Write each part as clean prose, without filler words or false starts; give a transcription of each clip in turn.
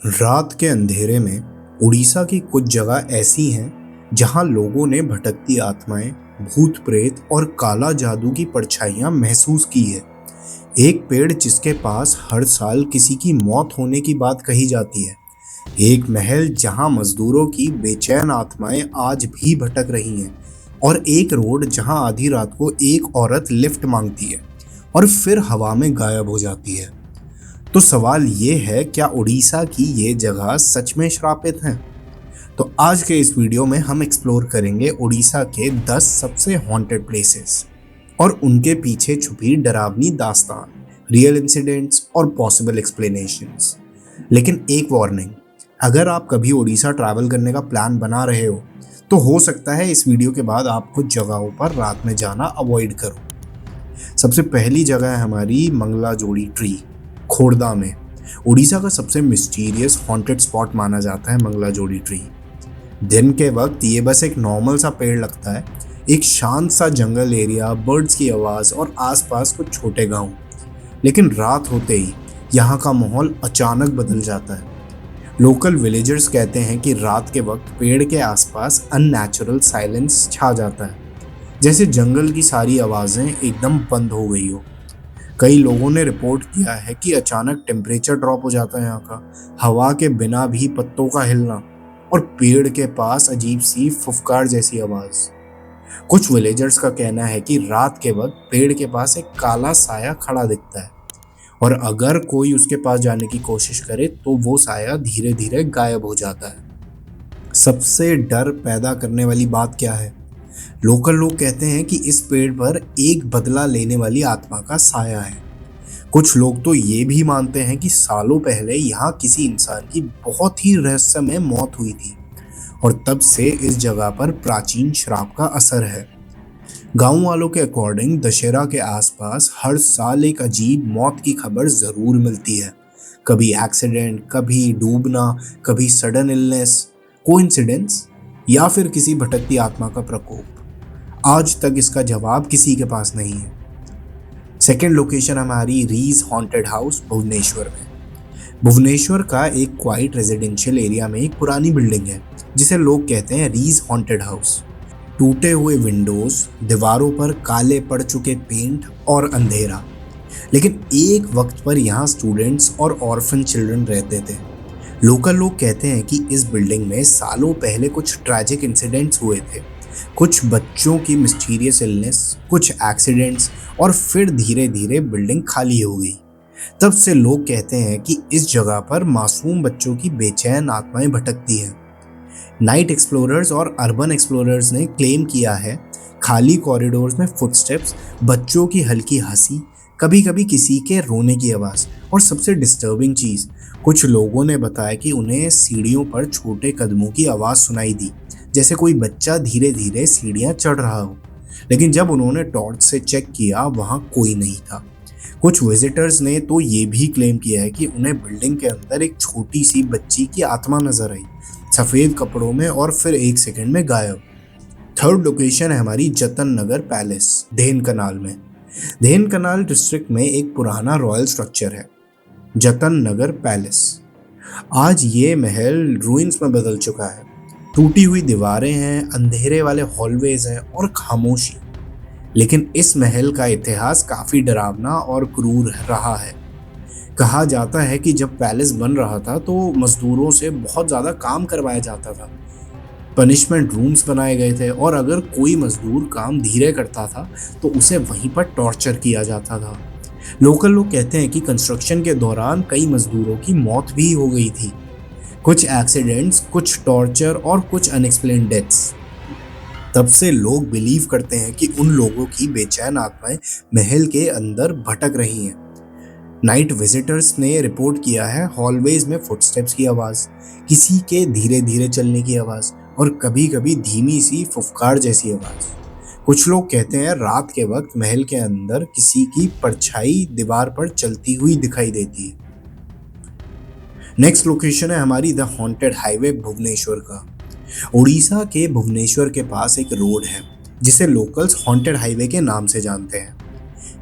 रात के अंधेरे में उड़ीसा की कुछ जगह ऐसी हैं जहां लोगों ने भटकती आत्माएं, भूत प्रेत और काला जादू की परछाइयां महसूस की है। एक पेड़ जिसके पास हर साल किसी की मौत होने की बात कही जाती है। एक महल जहां मजदूरों की बेचैन आत्माएं आज भी भटक रही हैं। और एक रोड जहां आधी रात को एक औरत लिफ्ट मांगती है और फिर हवा में गायब हो जाती है। तो सवाल ये है, क्या उड़ीसा की ये जगह सच में श्रापित हैं? तो आज के इस वीडियो में हम एक्सप्लोर करेंगे उड़ीसा के 10 सबसे हॉन्टेड प्लेसेस और उनके पीछे छुपी डरावनी दास्तान, रियल इंसिडेंट्स और पॉसिबल एक्सप्लेनेशंस। लेकिन एक वार्निंग, अगर आप कभी उड़ीसा ट्रैवल करने का प्लान बना रहे हो तो हो सकता है इस वीडियो के बाद आप कुछ जगहों पर रात में जाना अवॉइड करो। सबसे पहली जगह है हमारी मंगलाजोड़ी ट्री, खोड़दा में। उड़ीसा का सबसे मिस्टीरियस हॉन्टेड स्पॉट माना जाता है मंगलाजोड़ी ट्री। दिन के वक्त ये बस एक नॉर्मल सा पेड़ लगता है, एक शांत सा जंगल एरिया, बर्ड्स की आवाज़ और आसपास कुछ छोटे गांव। लेकिन रात होते ही यहाँ का माहौल अचानक बदल जाता है। लोकल विलेजर्स कहते हैं कि रात के वक्त पेड़ के आसपास अननेचुरल साइलेंस छा जाता है, जैसे जंगल की सारी आवाज़ें एकदम बंद हो गई हो। कई लोगों ने रिपोर्ट किया है कि अचानक टेम्परेचर ड्रॉप हो जाता है यहाँ का, हवा के बिना भी पत्तों का हिलना और पेड़ के पास अजीब सी फुफकार जैसी आवाज़। कुछ विलेजर्स का कहना है कि रात के वक्त पेड़ के पास एक काला साया खड़ा दिखता है और अगर कोई उसके पास जाने की कोशिश करे तो वो साया धीरे धीरे गायब हो जाता है। सबसे डर पैदा करने वाली बात क्या है? लोकल लोग कहते हैं कि इस पेड़ पर एक बदला लेने वाली आत्मा का साया है। कुछ लोग तो ये भी मानते हैं कि सालों पहले यहाँ किसी इंसान की बहुत ही रहस्यमय मौत हुई थी और तब से इस जगह पर प्राचीन श्राप का असर है। गांव वालों के अकॉर्डिंग दशहरा के आसपास हर साल एक अजीब मौत की खबर जरूर मिलती है। कभी एक्सीडेंट, कभी डूबना, कभी सडन इलनेस, कोइंसिडेंस या फिर किसी भटकती आत्मा का प्रकोप। आज तक इसका जवाब किसी के पास नहीं है। सेकेंड लोकेशन हमारी रीज हॉन्टेड हाउस भुवनेश्वर में। भुवनेश्वर का एक क्वाइट रेजिडेंशियल एरिया में एक पुरानी बिल्डिंग है जिसे लोग कहते हैं रीज हॉन्टेड हाउस। टूटे हुए विंडोज, दीवारों पर काले पड़ चुके पेंट और अंधेरा। लेकिन एक वक्त पर यहाँ स्टूडेंट्स और ऑर्फन चिल्ड्रन रहते थे। लोकल लोग कहते हैं कि इस बिल्डिंग में सालों पहले कुछ ट्रैजिक इंसिडेंट्स हुए थे, कुछ बच्चों की मिस्टीरियस इलनेस, कुछ एक्सीडेंट्स और फिर धीरे धीरे बिल्डिंग खाली हो गई। तब से लोग कहते हैं कि इस जगह पर मासूम बच्चों की बेचैन आत्माएं भटकती हैं। नाइट एक्सप्लोरर्स और अर्बन एक्सप्लोरर्स ने क्लेम किया है खाली कॉरिडोर्स में फुटस्टेप्स, बच्चों की हल्की हंसी, कभी कभी किसी के रोने की आवाज़ और सबसे डिस्टर्बिंग चीज़, कुछ लोगों ने बताया कि उन्हें सीढ़ियों पर छोटे कदमों की आवाज़ सुनाई दी, जैसे कोई बच्चा धीरे धीरे सीढ़ियाँ चढ़ रहा हो। लेकिन जब उन्होंने टॉर्च से चेक किया वहाँ कोई नहीं था। कुछ विजिटर्स ने तो ये भी क्लेम किया है कि उन्हें बिल्डिंग के अंदर एक छोटी सी बच्ची की आत्मा नजर आई, सफ़ेद कपड़ों में, और फिर एक सेकंड में गायब। थर्ड लोकेशन है हमारी जतन नगर पैलेस, धेन कनाल में। धेन कनाल डिस्ट्रिक्ट में एक पुराना रॉयल स्ट्रक्चर है, जतन नगर पैलेस। आज ये महल रूइंस में बदल चुका है। टूटी हुई दीवारें हैं, अंधेरे वाले हॉलवेज हैं और खामोशी। लेकिन इस महल का इतिहास काफ़ी डरावना और क्रूर रहा है। कहा जाता है कि जब पैलेस बन रहा था तो मजदूरों से बहुत ज़्यादा काम करवाया जाता था। पनिशमेंट रूम्स बनाए गए थे और अगर कोई मजदूर काम धीरे करता था तो उसे वहीं पर टॉर्चर किया जाता था। लोकल लोग कहते हैं कि कंस्ट्रक्शन के दौरान कई मजदूरों की मौत भी हो गई थी। कुछ एक्सीडेंट्स, कुछ टॉर्चर और कुछ अनएक्सप्लेन्ड डेथ्स। तब से लोग बिलीव करते हैं कि उन लोगों की बेचैन आत्माएं महल के अंदर भटक रही हैं। नाइट विजिटर्स ने रिपोर्ट किया है हॉलवेज में फुटस्टेप्स की आवाज़, किसी के धीरे धीरे चलने की आवाज़ और कभी कभी धीमी सी फुफकार जैसी आवाज़। कुछ लोग कहते हैं रात के वक्त महल के अंदर किसी की परछाई दीवार पर चलती हुई दिखाई देती है। नेक्स्ट लोकेशन है हमारी द हॉन्टेड हाईवे भुवनेश्वर का। उड़ीसा के भुवनेश्वर के पास एक रोड है जिसे लोकल्स हॉन्टेड हाईवे के नाम से जानते हैं।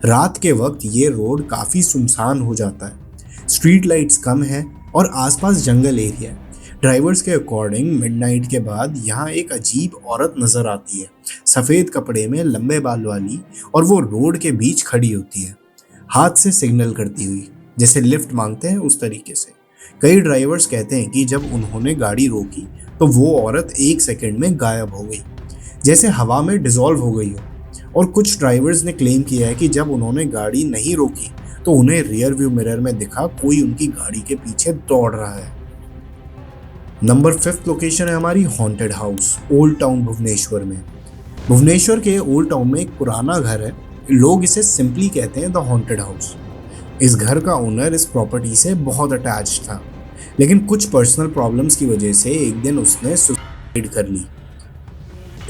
रात के वक्त ये रोड काफ़ी सुनसान हो जाता है। स्ट्रीट लाइट्स कम है, और आसपास जंगल एरिया है। ड्राइवर्स के अकॉर्डिंग मिडनाइट के बाद यहाँ एक अजीब औरत नजर आती है, सफेद कपड़े में लंबे बाल वाली, और वो रोड के बीच खड़ी होती है, हाथ से सिग्नल करती हुई, जैसे लिफ्ट मांगते हैं उस तरीके से। कई ड्राइवर्स कहते हैं कि जब उन्होंने गाड़ी रोकी तो वो औरत 1 सेकंड में गायब हो गई, जैसे हवा में डिसॉल्व हो गई हो। और कुछ ड्राइवर्स ने क्लेम किया है कि जब उन्होंने गाड़ी नहीं रोकी तो उन्हें रियर व्यू मिरर में दिखा कोई उनकी गाड़ी के पीछे दौड़ रहा है। नंबर 5 लोकेशन है हमारी haunted house, old town Bhubaneswar में। भुवनेश्वर के ओल्ड टाउन में एक पुराना घर है, लोग इसे सिंपली कहते हैं द हॉन्टेड हाउस। इस घर का ओनर इस प्रॉपर्टी से बहुत अटैच था, लेकिन कुछ पर्सनल प्रॉब्लम्स की वजह से एक दिन उसने सुसाइड कर ली।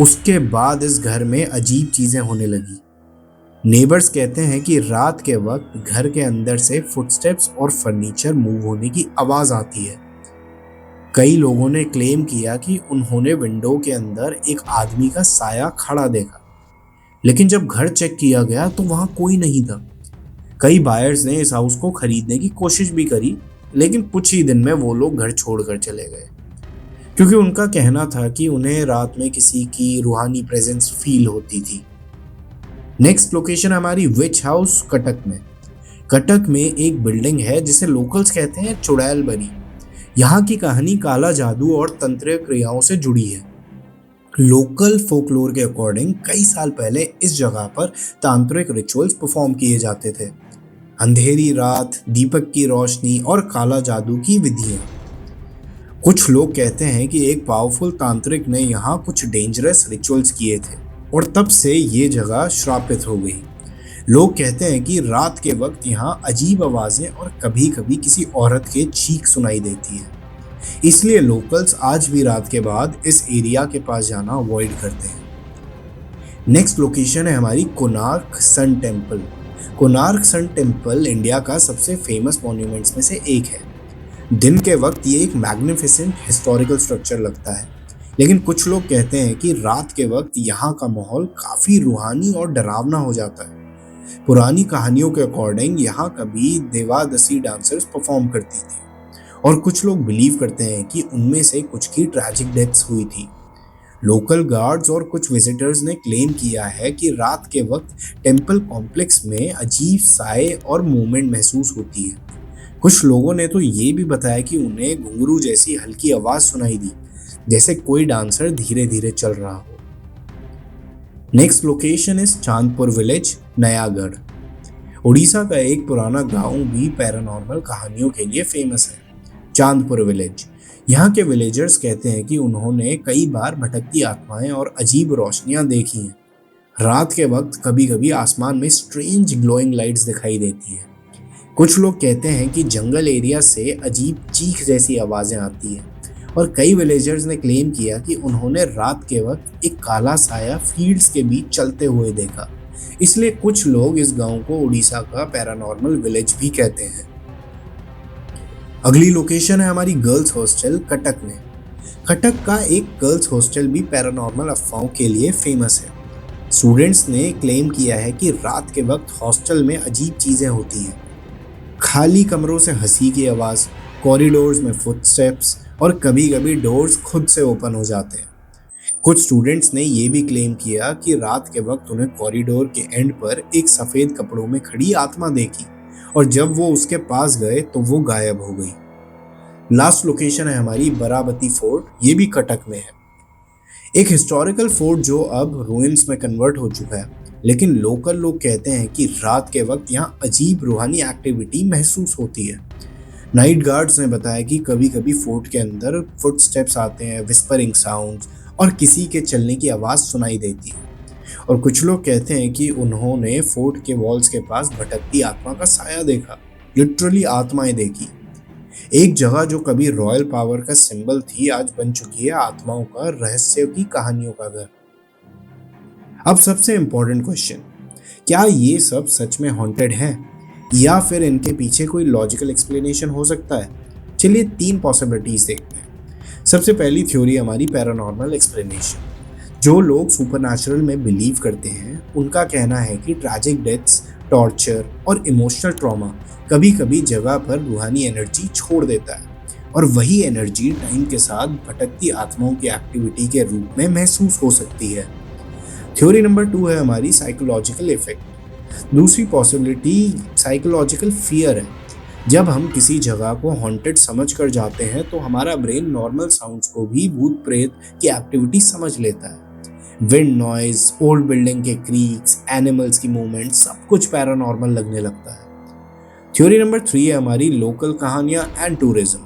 उसके बाद इस घर में अजीब चीजें होने लगी। नेबर्स कहते हैं कि रात के वक्त घर के अंदर से फुटस्टेप्स और फर्नीचर मूव होने की आवाज आती है। कई लोगों ने क्लेम किया कि उन्होंने विंडो के अंदर एक आदमी का साया खड़ा देखा, लेकिन जब घर चेक किया गया तो वहां कोई नहीं था। कई बायर्स ने इस हाउस को खरीदने की कोशिश भी करी, लेकिन कुछ ही दिन में वो लोग घर छोड़कर चले गए, क्योंकि उनका कहना था कि उन्हें रात में किसी की रूहानी प्रेजेंस फील होती थी। नेक्स्ट लोकेशन हमारी विच हाउस, कटक में। कटक में एक बिल्डिंग है जिसे लोकल्स कहते हैं चुड़ैल बनी। यहाँ की कहानी काला जादू और तंत्रीय क्रियाओं से जुड़ी है। लोकल फोकलोर के अकॉर्डिंग कई साल पहले इस जगह पर तांत्रिक रिचुअल्स परफॉर्म किए जाते थे। अंधेरी रात, दीपक की रोशनी और काला जादू की विधियां। कुछ लोग कहते हैं कि एक पावरफुल तांत्रिक ने यहाँ कुछ डेंजरस रिचुअल्स किए थे और तब से ये जगह श्रापित हो गई। लोग कहते हैं कि रात के वक्त यहाँ अजीब आवाजें और कभी कभी किसी औरत के चीख सुनाई देती है, इसलिए लोकल्स आज भी रात के बाद इस एरिया के पास जाना अवॉइड करते हैं। नेक्स्ट लोकेशन है हमारी Konark sun temple. Konark sun temple India का सबसे फेमस मॉन्यूमेंट्स में से एक है। दिन के वक्त ये एक मैग्निफिसेंट हिस्टोरिकल स्ट्रक्चर लगता है, लेकिन कुछ लोग कहते हैं कि रात के वक्त यहाँ का माहौल काफी रूहानी और डरावना हो जाता है। पुरानी कहानियों के अकॉर्डिंग यहाँ कभी देवादसी डांसर्स परफॉर्म करती थी, और कुछ लोग बिलीव करते हैं कि उनमें से कुछ की ट्रैजिक डेथ्स हुई थी। लोकल गार्ड्स और कुछ विजिटर्स ने क्लेम किया है कि रात के वक्त टेम्पल कॉम्प्लेक्स में अजीब साए और मूवमेंट महसूस होती है। कुछ लोगों ने तो ये भी बताया कि उन्हें घुंघरू जैसी हल्की आवाज सुनाई दी, जैसे कोई डांसर धीरे धीरे चल रहा हो। Next location is Chandpur village, Nayagarh. Orissa का एक पुराना गांव भी पैरानॉर्मल कहानियों के लिए फेमस है। चांदपुर विलेज, यहाँ के विलेजर्स कहते हैं कि उन्होंने कई बार भटकती आत्माएं और अजीब रोशनियां देखी हैं। रात के वक्त कभी कभी आसमान में स्ट्रेंज ग्लोइंग लाइट्स दिखाई देती है। कुछ लोग कहते हैं कि जंगल एरिया से अजीब चीख जैसी आवाजें आती हैं, और कई विलेजर्स ने क्लेम किया कि उन्होंने रात के वक्त एक काला साया फील्ड्स के बीच चलते हुए देखा। इसलिए कुछ लोग इस गांव को उड़ीसा का पैरानॉर्मल विलेज भी कहते हैं। अगली लोकेशन है हमारी गर्ल्स हॉस्टल, कटक में। कटक का एक गर्ल्स हॉस्टल भी पैरानॉर्मल अफवाहों के लिए फेमस है। स्टूडेंट्स ने क्लेम किया है कि रात के वक्त हॉस्टल में अजीब चीजें होती हैं। खाली कमरों से हंसी की आवाज, कॉरिडोर्स में फुटस्टेप्स, और कभी कभी डोर्स खुद से ओपन हो जाते हैं। कुछ स्टूडेंट्स ने ये भी क्लेम किया कि रात के वक्त उन्हें कॉरिडोर के एंड पर एक सफेद कपड़ों में खड़ी आत्मा देखी, और जब वो उसके पास गए तो वो गायब हो गई। लास्ट लोकेशन है हमारी बराबती फोर्ट, ये भी कटक में है। एक हिस्टोरिकल फोर्ट जो अब रूइंस में कन्वर्ट हो चुका है, लेकिन लोकल लोग कहते हैं कि रात के वक्त यहाँ अजीब रूहानी एक्टिविटी महसूस होती है। नाइट गार्ड्स ने बताया कि कभी कभी फोर्ट के अंदर फुटस्टेप्स आते हैं, विस्परिंग साउंड्स और किसी के चलने की आवाज़ सुनाई देती है। और कुछ लोग कहते हैं कि उन्होंने फोर्ट के वॉल्स के पास भटकती आत्मा का साया देखा, लिटरली आत्माएं देखी। एक जगह जो कभी रॉयल पावर का सिंबल थी, आज बन चुकी है आत्माओं का, रहस्य की कहानियों का घर। अब सबसे इंपॉर्टेंट क्वेश्चन, क्या ये सब सच में हॉन्टेड है या फिर इनके पीछे कोई लॉजिकल एक्सप्लेनेशन हो सकता है? चलिए 3 पॉसिबिलिटीज देखते हैं। सबसे पहली थ्योरी हमारी पैरानॉर्मल एक्सप्लेनेशन। जो लोग सुपरनैचुरल में बिलीव करते हैं उनका कहना है कि ट्रैजिक डेथ्स, टॉर्चर और इमोशनल ट्रॉमा कभी कभी जगह पर रूहानी एनर्जी छोड़ देता है। और वही एनर्जी टाइम के साथ भटकती आत्माओं की एक्टिविटी के रूप में महसूस हो सकती है। थ्योरी नंबर 2 है हमारी साइकोलॉजिकल इफेक्ट। दूसरी पॉसिबिलिटी साइकोलॉजिकल फियर है। जब हम किसी जगह को हॉन्टेड समझ कर जाते हैं तो हमारा ब्रेन नॉर्मल साउंड्स को भी भूत प्रेत की एक्टिविटी समझ लेता है। विंड नॉइज, ओल्ड बिल्डिंग के क्रीक्स, एनिमल्स की मूवमेंट, सब कुछ पैरानॉर्मल लगने लगता है। थ्योरी नंबर 3 है हमारी लोकल कहानियां एंड टूरिज्म।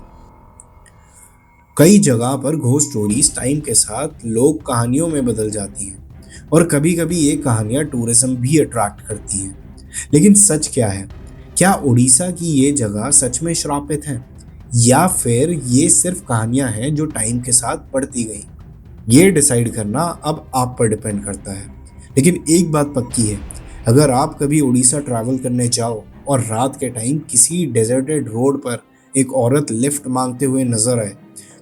कई जगह पर घोस्ट स्टोरीज टाइम के साथ लोक कहानियों में बदल जाती हैं और कभी कभी ये कहानियां टूरिज्म भी अट्रैक्ट करती हैं। लेकिन सच क्या है? क्या उड़ीसा की ये जगह सच में श्रापित है या फिर ये सिर्फ कहानियां हैं जो टाइम के साथ बढ़ती गई? ये डिसाइड करना अब आप पर डिपेंड करता है। लेकिन एक बात पक्की है, अगर आप कभी उड़ीसा ट्रैवल करने जाओ और रात के टाइम किसी डेजर्टेड रोड पर एक औरत लिफ्ट मांगते हुए नजर आए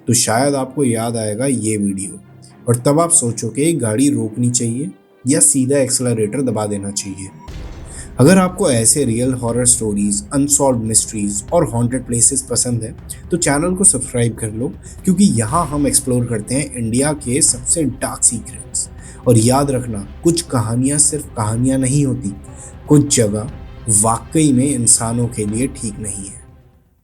तो शायद आपको याद आएगा ये वीडियो, और तब आप सोचोगे गाड़ी रोकनी चाहिए या सीधा एक्सेलरेटर दबा देना चाहिए। अगर आपको ऐसे real horror stories, unsolved mysteries और हॉन्टेड प्लेसेस पसंद है तो चैनल को सब्सक्राइब कर लो, क्योंकि यहाँ हम एक्सप्लोर करते हैं इंडिया के सबसे डार्क सीक्रेट्स। और याद रखना, कुछ कहानियाँ सिर्फ कहानियाँ नहीं होती, कुछ जगह वाकई में इंसानों के लिए ठीक नहीं है।